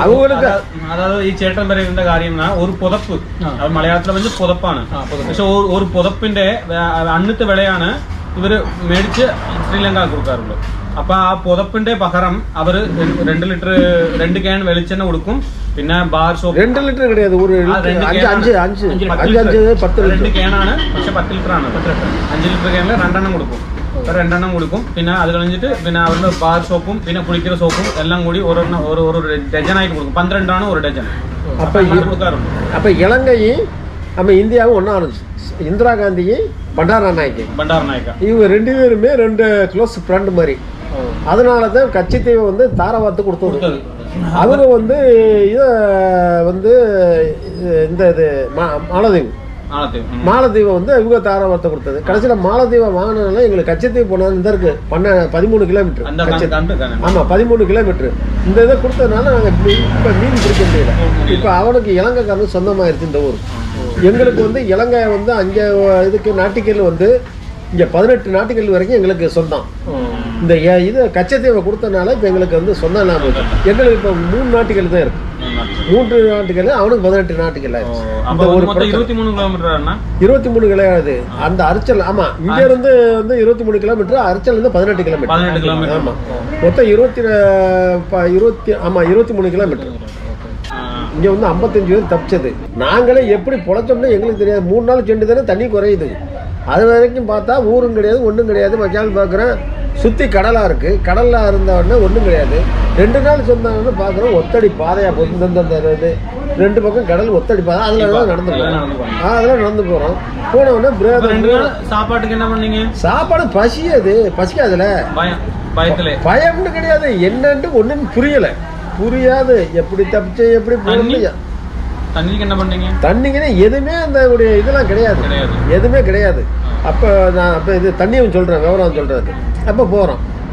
அவங்களுக்கு. അതായത് ഈ ചേട്ടൻ പറയുന്ന കാര്യംனா ഒരു പുതപ്പ്, അത് മലയാളത്തിൽ வந்து പുതപ്പാണ്. പക്ഷെ ഒരു പുതപ്പിന്റെ അന്നത്തെ വിലയാണ് ഇവര് മേടിച്ച് ശ്രീലങ്ക കൊടുക്കാറുള്ളൂ. അപ്പൊ ആ പുതപ്പിന്റെ പകരം അവര് 2 ലിറ്റർ 2 ക്യാൻ വെളിച്ചെണ്ണ കൊടുക്കും. പിന്നെ ബാർ സോപ്പ് 2 ലിറ്റർ கிடையாது, ஒரு 2 ക്യാനാണ്. പക്ഷെ 10 ലിറ്റർ ആണ്. 5 ലിറ്റർ ക്യാനിൽ 2 എണ്ണം കൊടുക്കും. 2 എണ്ണം കൊടുക്കും. പിന്നെ അത് കഴിഞ്ഞിട്ട് പിന്നെ അവരുടെ ബാർ സോപ്പും പിന്നെ കുളിക്കുന്ന സോപ്പും എല്ലാം കൂടി ഒരു ഡജനായിട്ട് കൊടുക്കും. 12 ആണ് ഒരു ഡജൻ. அப்போ கொடுக்காറുണ്ട്. அப்போ இலங்கையும் நம்ம இந்தியாவும் ஒன்றா இருந்துச்சு. இந்திரா காந்தியும் பண்டாரநாயக்கா இவங்க 2 பேருமே 2 க்ளோஸ் ஃப்ரெண்ட் மாதிரி. அதனால தான் கச்சத்தீவை வந்து தாராவாத்து கொடுத்தது. அவங்க வந்து இதை வந்து இந்த இது மாலத்தீவை வந்து இவங்க தாராவாத்தை கொடுத்தது. கடைசியில் மாலத்தீவை வாங்கினால எங்களுக்கு கச்சத்தீவு போனது இந்த இருக்கு 13 கிலோமீட்டர். ஆமாம் 13 கிலோமீட்டர். இந்த இதை கொடுத்ததுனால நாங்கள் இப்போ மீன் பிடிக்க முடியல. இப்போ அவனுக்கு இலங்கைக்காரனுக்கு சொந்தமாயிருச்சு இந்த ஊர். எங்களுக்கு வந்து இலங்கை வந்து அங்கே இதுக்கு நாட்டிக்கல் வந்து இங்கே 18 நாட்டிக்கல் வரைக்கும் எங்களுக்கு சொந்தம். இந்த இது கச்சத்தீவை கொடுத்தனால இப்போ எங்களுக்கு வந்து சொந்தம் இல்லாமல் இருக்கு. எங்களுக்கு இப்போ 3 நாட்டிக்கல் தான் இருக்கு. 3 நாட்டிக்கல், அவனுக்கு 18 நாட்டிக்கல் ஆயிடுச்சு. இந்த ஒரு 23 கிலோமீட்டர் 23 கிடையாது. அந்த அரிச்சல் ஆமாம் இங்க இருந்து வந்து 23 கிலோமீட்டர், அரிச்சல் இருந்து 18 கிலோமீட்டர். ஆமாம் மொத்தம் 23 கிலோமீட்டர். இங்கே வந்து 55 பேர் தப்பிச்சது. நாங்களே எப்படி பொழைச்சோம்னா எங்களுக்கு தெரியாது. 3 நாள் சென்று தானே தண்ணி குறையுது. அது வரைக்கும் பார்த்தா ஊரும் கிடையாது, ஒன்றும் கிடையாது. மச்சான் பார்க்குறேன் சுற்றி கடலாக இருக்குது. கடலாக இருந்தவொடனே ஒன்றும் கிடையாது. 2 நாள் சொன்னாங்கன்னு பார்க்குறோம் ஒத்தடி பாதையாக போகுது. இந்த 2 பக்கம் கடல் ஒத்தடி பாதை. அதில் தான் நடந்து போகிறோம். அதெல்லாம் நடந்து போகிறோம். போனவுடனே சாப்பாட்டுக்கு என்ன பண்ணீங்க? சாப்பாடு பசிக்காதுல. பயம்னு கிடையாது, என்னன்ட்டு ஒன்றும் புரியாது. எப்படி தப்பிச்சு எப்படி போகணும். தண்ணிக்கு என்ன பண்ணீங்க? தண்ணிக்குன்னு எதுவுமே அந்த இதெல்லாம் கிடையாது, எதுவுமே கிடையாது. அப்போ நான் இது தண்ணியும் சொல்கிறேன், விவரம் சொல்கிறது. அப்போ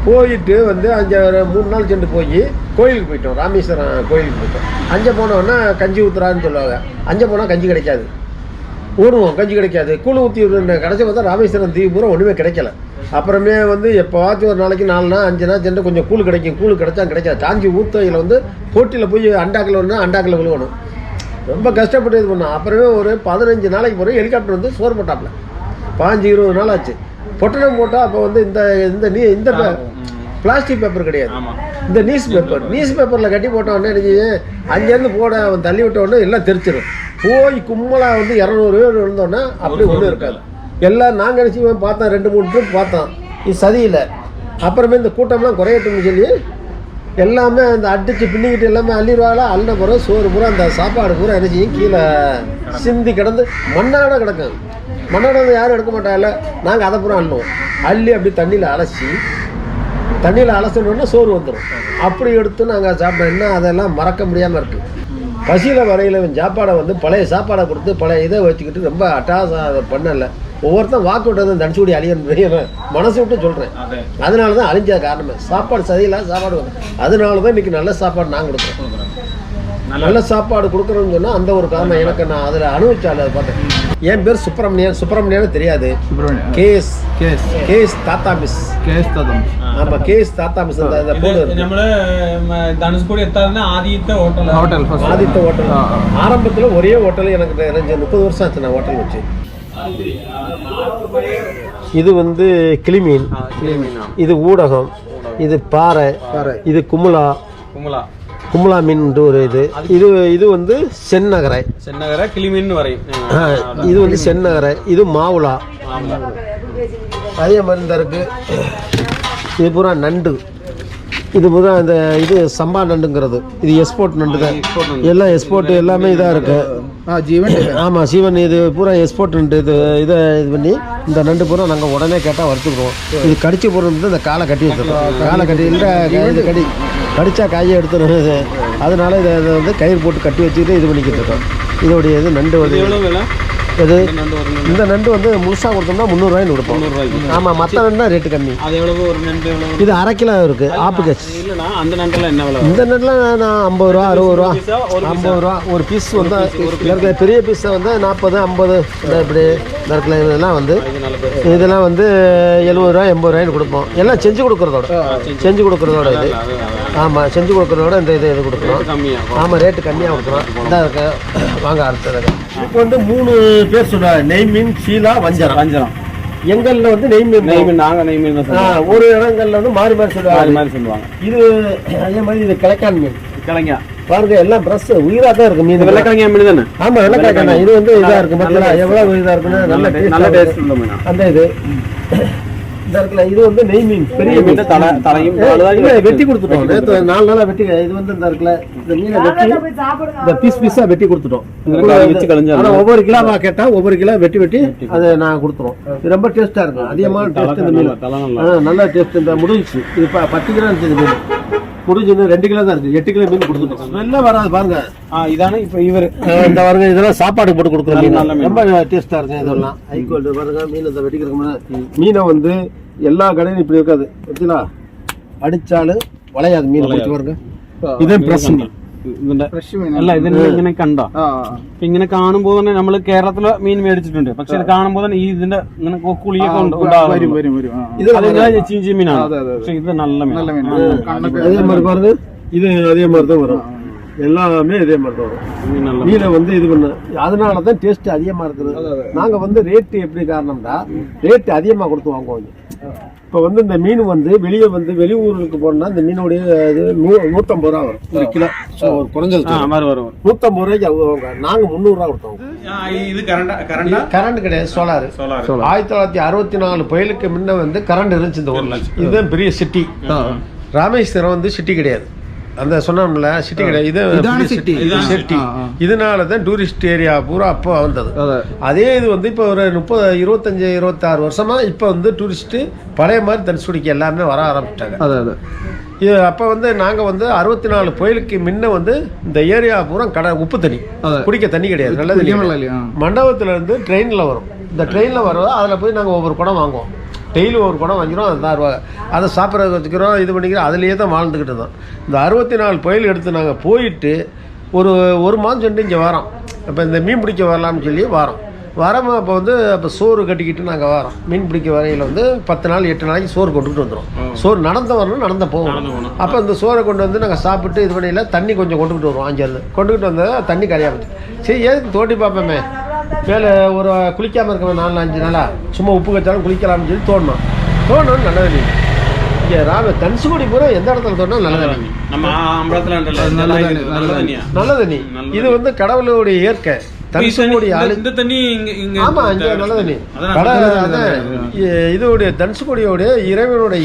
போயிட்டு வந்து 3 நாள் சென்று போய் கோயிலுக்கு போயிட்டோம். ராமேஸ்வரம் கோயிலுக்கு போயிட்டோம். அங்கே போனோன்னா கஞ்சி ஊற்றுறான்னு சொல்லுவாங்க. அங்கே போனால் கஞ்சி கிடைக்காது. ஓடுவோம், கஞ்சி கிடைக்காது. கூழ் ஊற்றி கடைசி பார்த்தா ராமேஸ்வரம் தீவு பூரா ஒன்றுமே கிடைக்கல. அப்புறமே வந்து எப்போவாச்சும் ஒரு நாளைக்கு 4 நாள் 5 நாள் சென்று கொஞ்சம் கூழ் கிடைக்கும். கூழ் கிடைக்காது. காஞ்சி ஊத்தையில் வந்து போட்டியில் போய் அண்டாக்கில் விழுவணும். ரொம்ப கஷ்டப்பட்டு இது பண்ணோம். அப்புறமே ஒரு 15 நாளைக்கு போகிறோம். ஹெலிகாப்டர் வந்து சோறு போட்டாப்புல 15-20 நாள் ஆச்சு. பொட்டணம் போட்டால் அப்போ வந்து இந்த பிளாஸ்டிக் பேப்பர் கிடையாது, இந்த நியூஸ் பேப்பரில் கட்டி போட்டோடனே எனக்கு அங்கேருந்து அவன் தள்ளி விட்ட உடனே எல்லாம் தெரிச்சிடும். போய் கும்பலாக வந்து 200 பேர் இருந்தோன்னா அப்படி ஒன்றும் இருக்காது. எல்லாம் நாங்கள் நினச்சி பார்த்தோம். 2-3 ட்ரிப் பார்த்தோம். இது சரியில்லை. அப்புறமே இந்த கூட்டம்லாம் குறையட்டும்னு சொல்லி எல்லாமே அந்த அடித்து பின்னிக்கிட்டு எல்லாமே அள்ளிடுவாங்களா. அள்ளின பிறகு சோறு பூரா அந்த சாப்பாடு பூரா என்ன செய்யும், கீழே சிந்தி கிடந்து மண்ணாட கிடக்கும். மண்ணாட வந்து யாரும் எடுக்க மாட்டாங்கல்ல. நாங்கள் அதை பூரா அள்ளி அப்படி தண்ணியில் அலசணுன்னா சோறு வந்துடும். அப்படி எடுத்து நாங்கள் சாப்பிட்டோம். என்ன அதெல்லாம் மறக்க முடியாமல் இருக்குது. பசியில் வரையில் சாப்பாடை வந்து பழைய சாப்பாடை கொடுத்து பழைய இதை வச்சுக்கிட்டு ரொம்ப அட்டாசம் அதை பண்ணலை. ஒவ்வொருத்தரும் வாக்கு விட்டது தனுச்சுடி அழியன்னு மனசு விட்டு சொல்கிறேன். அதனால தான் அழிஞ்ச காரணமே சாப்பாடு சரியில்லை. சாப்பாடு அதனால தான் இன்றைக்கி நல்ல சாப்பாடு நான் கொடுக்குறேன். நல்ல சாப்பாடு கொடுக்குறோன்னு சொன்னால் அந்த ஒரு காரணம் எனக்கு. நான் அதில் அனுபவிச்சால் அதை பார்த்தேன். என் பேர் சுப்பிரமணியன் தெரியாது. கேஎஸ் தாத்தா மிஸ். ஆமாம், கேஎஸ் தாத்தா மிஸ். அந்த தனுஷ்கோடி ஆதித்த ஹோட்டல் ஆரம்பத்தில் ஒரே ஹோட்டல் எனக்கு 30 வருஷம் ஆச்சு நான் ஹோட்டல் வச்சு. இது வந்து கிளிமீன், இது ஊடகம், இது பாறை, இது குமுலா மீன் ஒரு இது வந்து செந்நகரை கிளிமீன் வரை. இது வந்து செந்நகரை, இது மாவுளா. அதே மாதிரி இந்த இருக்கு. இது பூரா நண்டு. இது பூரா இந்த இது சம்பா நண்டுங்கிறது. இது எக்ஸ்போர்ட் நண்டு தான். எல்லாம் எக்ஸ்போர்ட் எல்லாமே இதாக இருக்கு. ஆமாம், சீவன். இது பூரா எக்ஸ்போர்ட் நண்டு. இது பண்ணி இந்த நண்டு பூரா நாங்கள் உடனே கேட்டால் வறுத்துக்குருவோம். இது கடிச்சு போடுறது இந்த காலை கட்டி வச்சுருக்கோம். காலை கட்டி இது கடிச்சா காயை எடுத்துருது. அதனால இதை வந்து கயிறு போட்டு கட்டி வச்சுக்கிட்டு இது பண்ணிக்கிட்டு இருக்கோம். இதோடைய இது நண்டு வந்து இது இந்த நண்டு வந்து முழுசாக கொடுத்தோம்னா 300 ரூபாய்னு கொடுப்போம். ஆமாம், மற்ற நண்டுனா ரேட்டு கம்மி. அது எவ்வளவு ஒரு நண்டு எவ்வளவு? இது அரை கிலோ இருக்குது. ஆப்பு கேஸ் இல்லைண்ணா, அந்த நண்டுலாம் என்ன விலை? இந்த நண்டுலாம் நான் 50 ரூபா 60 ரூபா 50 ரூபா ஒரு பீஸ் வந்து இருக்கிற பெரிய பீஸை வந்து 40 50 இப்படி இருக்கிற இதெல்லாம் வந்து இதெல்லாம் வந்து 70 ரூபா 80 ரூபாய்னு கொடுப்போம். எல்லாம் செஞ்சு கொடுக்குறதோட இது. ஆமாம், செஞ்சு கொடுக்குறதோட இந்த இது கொடுக்குறோம். ஆமாம், ரேட்டு கம்மியாக கொடுக்குறோம். இதாக இருக்கு. வாங்க அடுத்தது. இப்போ வந்து 3 பேர் சொல்கிறாங்க. நெய் மீன், சீலா, வஞ்சரம். எங்களில் வந்து நெய் மீன் நாங்கள் நெய் மீன் தான். ஒரு இடங்கள்ல வந்து மாறி சொல்லுவாங்க. இது அதே மாதிரி இது கிழக்கான் மீன். கிழங்கா பாருங்க, எல்லாம் பிரஸ் உயிராக தான் இருக்கு மீன். வெள்ளைக்கிழங்கா மீன் தானே? ஆமாம், வெள்ளைக்கிழங்கா. இது வந்து இதாக இருக்கு. பார்த்தீங்களா எவ்வளோ இதாக இருக்குன்னு? நல்ல டேஸ்ட் உள்ள மீன். அந்த இது இருக்குல்ல, இது வந்து நெய் மீன். பெரிய மீன் தலையும் வெட்டி கொடுத்துட்டோம். நேற்று 4 நாளாக வெட்டி. இது வந்து இந்த இருக்குல்ல, இந்த மீனை வெட்டி இந்த பீஸாக வெட்டி கொடுத்துட்டோம். ஆனால் ஒவ்வொரு கிலோவா கேட்டால் ஒவ்வொரு கிலோ வெட்டி அதை நான் கொடுத்துருவோம். இது ரொம்ப டேஸ்ட்டாக இருக்கும். அதிகமான டேஸ்ட் இந்த மீன். நல்ல டேஸ்ட். இந்த முடிஞ்சிச்சு. இது 10 கிலோ இருந்துச்சு. இந்த மீன் முடிஞ்சு 2 கிலோ தான் இருக்கு. 8 கிலோ மீன் கொடுத்துட்டோம். ஸ்மெல்லே வராது பாருங்க. இதானே இப்போ இவர் இந்த பாருங்க, இதெல்லாம் சாப்பாடு போட்டு கொடுக்குற மீன். ரொம்ப டேஸ்ட்டாக இருக்கும். இதெல்லாம் ஹை குவாலிட்டி பாருங்க. மீன் இந்த வெட்டிக்கிறோம்னா மீனை வந்து எல்லா கடையிலும் இப்படி இருக்காது. வச்சுங்களா, அடிச்சாலும் வளையாது மீன். பிடிச்சி பாருங்க. ഇത് പ്രസ് അല്ല ഇതിന്റെ ഇങ്ങനെ കണ്ടോ? ഇങ്ങനെ കാണുമ്പോൾ തന്നെ നമ്മൾ കേരളത്തില് മീൻ മേടിച്ചിട്ടുണ്ട്. പക്ഷെ ഇത് കാണുമ്പോൾ തന്നെ ഈ ഇതിന്റെ ഇങ്ങനെ കുളിയൊക്കെ ചീഞ്ചി മീനാണ്. പക്ഷെ ഇത് നല്ല മീൻ. അതേ மாதிரி பாருங்க, இது அதே மாதிரி தான் வரும். எல்லாமே இதே மாதிரி தான் வரும். மீனை வந்து இது பண்ண அதனால தான் டேஸ்ட் அதிகமாக இருக்குது. நாங்கள் வந்து ரேட்டு எப்படி காரணம்னா ரேட்டு அதிகமாக கொடுத்து வாங்குவோம். இப்போ வந்து இந்த மீன் வந்து வெளியே வந்து வெளியூருக்கு போனால் இந்த மீனுடைய இது 150 ரூபா வரும் ஒரு கிலோ. ஒரு குறைஞ்சது வரும் 150 ரூபாய்க்கு அவங்க. நாங்கள் 300 ரூபா கொடுத்தோம். இது கரண்ட் கிடையாது, சோலார். 1964 புயலுக்கு முன்ன வந்து கரண்ட் இருந்துச்சு இந்த ஊரில். இதுதான் பெரிய சிட்டி. ராமேஸ்வரம் வந்து சிட்டி கிடையாது. அந்த சொன்னோம்ல சிட்டி கிடையாது. இது சிட்டி. இதனால தான் டூரிஸ்ட் ஏரியா பூரா அப்போ வந்தது. அதே இது வந்து இப்போ ஒரு 25-26 வருஷமா இப்போ வந்து டூரிஸ்ட் பழைய மாதிரி தனுஷ்கோடிக்கு எல்லாமே வர ஆரம்பிச்சிட்டாங்க. இது அப்போ வந்து நாங்கள் வந்து 64 புயலுக்கு முன்ன வந்து இந்த ஏரியா பூரா உப்பு தண்ணி, குடிக்க தண்ணி கிடையாது. நல்ல தண்ணி. மண்டபத்துல இருந்து ட்ரெயினில் வரும். இந்த ட்ரெயினில் வருவோம். அதில் போய் நாங்கள் ஒவ்வொரு குடம் வாங்குவோம். டெய்லி ஒரு குடம் வாங்கிக்கிறோம். அது 10 ரூபா. அதை சாப்பிட்றதுக்கு வச்சுக்கிறோம். இது பண்ணிக்கிறோம். அதுலேயே தான் வாழ்ந்துக்கிட்டு இருந்தோம். இந்த 64 புயல் எடுத்து நாங்கள் போயிட்டு ஒரு மாதம் சென்று இங்கே வரோம். இப்போ இந்த மீன் பிடிக்க வரலாம்னு சொல்லி வரோம். அப்போ வந்து அப்போ சோறு கட்டிக்கிட்டு நாங்கள் வரோம். மீன் பிடிக்க வரையில் வந்து 10 நாள் 8 நாளைக்கு சோறு கொண்டுகிட்டு வந்துடும். சோறு நடந்த வரணும், நடந்த போகணும். அப்போ இந்த சோறை கொண்டு வந்து நாங்கள் சாப்பிட்டு இது பண்ணியில் தண்ணி கொஞ்சம் கொண்டுக்கிட்டு வருவோம். அங்கேருந்து கொண்டுக்கிட்டு வந்தால் தண்ணி கரையாகுது. சரி, ஏன் தோண்டி பார்ப்போமே, மேலே ஒரு குளிக்காமல் இருக்கவன் 4-5 நாளாக சும்மா உப்பு கச்சாலும் குளிக்கலாம்னு சொல்லி தோணும் நல்ல தண்ணி. இங்கே தனுஷ்கோடி பூரா எந்த இடத்துல தோணும் நல்ல தண்ணி. நல்ல தண்ணி. இது வந்து கடவுளுடைய இயற்கை. தனுஷ்கோடி ஆமா, இங்க நல்ல தண்ணி. இதோடைய தனுஷ்கோடியோடைய இறைவனுடைய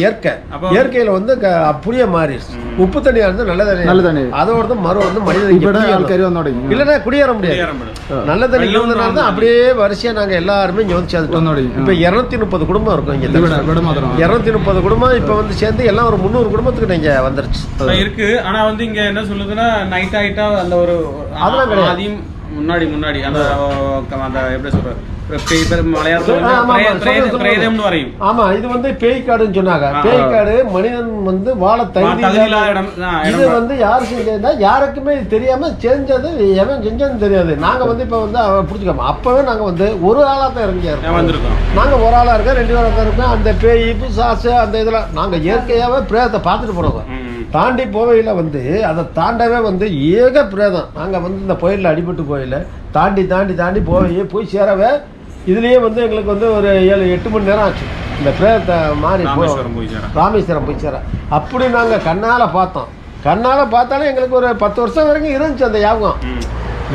இயற்கையில வந்து அப்படியே மாறிடுச்சு. உப்பு தண்ணியா இருந்து நல்ல தண்ணி. அதோட மரம் வந்து மனிதன் இல்லைன்னா குடியேற முடியாது. நல்ல தண்ணி இருந்ததுனால தான் அப்படியே வரிசையா நாங்க எல்லாருமே இங்க வந்து சேர்ந்துட்டோம். இப்ப 230 குடும்பம் இருக்கும் இங்க. 230 குடும்பம் இப்ப வந்து சேர்ந்து எல்லாம் ஒரு 300 குடும்பத்துக்கு இங்க வந்துருச்சு இருக்கு. ஆனா வந்து இங்க என்ன சொல்லுதுன்னா நைட் ஆயிட்டா அந்த ஒரு அதெல்லாம் கிடையாது. முன்னாடி அந்த எப்படி சொல்ற ஆமா, இது வந்து பேய்க்காடுன்னு சொன்னாங்க. பேய்க்காடு மனிதன் வந்து வாழ தகுதி. இது வந்து யாரு செஞ்சா யாருக்குமே தெரியாம செஞ்சது எவன் செஞ்சதுன்னு தெரியாது. நாங்க வந்து இப்ப வந்து புடிச்சுக்கோமா, அப்பவே நாங்க வந்து ஒரு ஆளா தான் இறங்கியிருக்கோம். நாங்க ஒரு ஆளா இருக்கோம், 2 ஆளா தான் இருக்கோம். அந்த பேய் சாசு அந்த இதெல்லாம் நாங்க இயற்கையாவே பிரேதத்தை பார்த்துட்டு போறோம். தாண்டி போவையில வந்து அதை தாண்டவே வந்து ஏக பிரேதம். நாங்க வந்து இந்த புயலில் அடிபட்டு போயில தாண்டி போய் சேரவே இதுலயே வந்து எங்களுக்கு வந்து ஒரு 7-8 மணி நேரம் ஆச்சு. இந்த பிரேதத்தை மாறி ராமேஸ்வரம் போய் சேர. அப்படி நாங்கள் கண்ணால் பார்த்தாலே எங்களுக்கு ஒரு 10 வருஷம் வரைக்கும் இருந்துச்சு அந்த ஞாபகம்.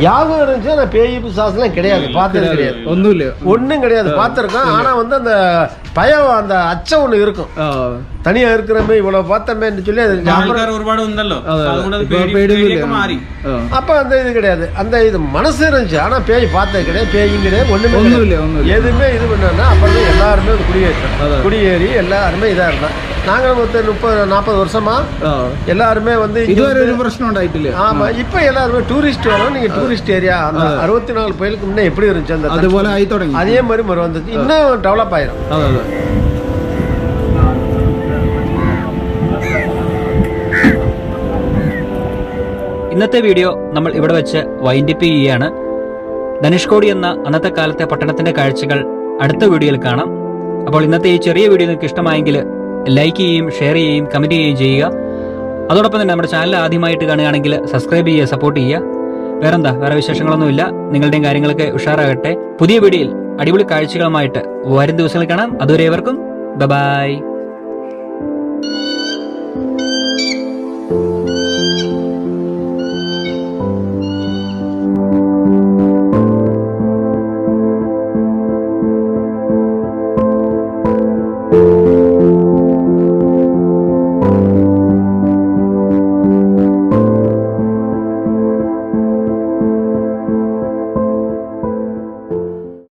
யாகம் இருந்துச்சு. ஆனால் பேய் பிசாசுலாம் கிடையாது, பார்த்தது கிடையாது, ஒன்றும் கிடையாது. பார்த்துருக்கோம். ஆனால் வந்து அந்த பயம், அந்த அச்சம் ஒன்று இருக்கும். தனியாக இருக்கிறமே இவ்வளோ பார்த்தமேன்னு சொல்லி அது ഒരുപാട് ഉണ്ടല്ലോ, அப்போ அந்த இது கிடையாது. அந்த இது மனசு இருந்துச்சு. ஆனால் பேய் பார்த்தது கிடையாது, பேயும் கிடையாது, ஒன்றுமே எதுவுமே இது பண்ணோன்னா அப்புறம் தான் எல்லாருமே குடியேறி எல்லாருமே இதாக இருந்தான். நாங்கள் 30-40 வருஷமா எல்லாருமே வந்து ஆமாம். இப்போ எல்லாருமே டூரிஸ்ட் வரோம். நீங்கள் டூரிஸ்ட் ஏரியா அந்த 64 கோயிலுக்கு முன்னே எப்படி இருந்துச்சு அந்த அதே மாதிரி மறு வந்துச்சு. இன்னும் டெவலப் ஆயிரும். ഇന്നത്തെ വീഡിയോ നമ്മൾ ഇവിടെ വെച്ച് വൈൻഡപ്പ് ചെയ്യുകയാണ്. ധനുഷ്കോടി എന്ന അന്നത്തെ കാലത്തെ പട്ടണത്തിന്റെ കാഴ്ചകൾ അടുത്ത വീഡിയോയിൽ കാണാം. അപ്പോൾ ഇന്നത്തെ ഈ ചെറിയ വീഡിയോ നിങ്ങൾക്ക് ഇഷ്ടമായെങ്കിൽ ലൈക്ക് ചെയ്യുകയും ഷെയർ ചെയ്യുകയും കമന്റ് ചെയ്യുകയും ചെയ്യുക. അതോടൊപ്പം തന്നെ നമ്മുടെ ചാനൽ ആദ്യമായിട്ട് കാണുകയാണെങ്കിൽ സബ്സ്ക്രൈബ് ചെയ്യുക, സപ്പോർട്ട് ചെയ്യുക. വേറെ വിശേഷങ്ങളൊന്നുമില്ല. നിങ്ങളുടെയും കാര്യങ്ങളൊക്കെ ഉഷാറാകട്ടെ. പുതിയ വീഡിയോയിൽ അടിപൊളി കാഴ്ചകളുമായിട്ട് വരും ദിവസങ്ങളിൽ കാണാം. അതുവരെ ഏവർക്കും ബൈ.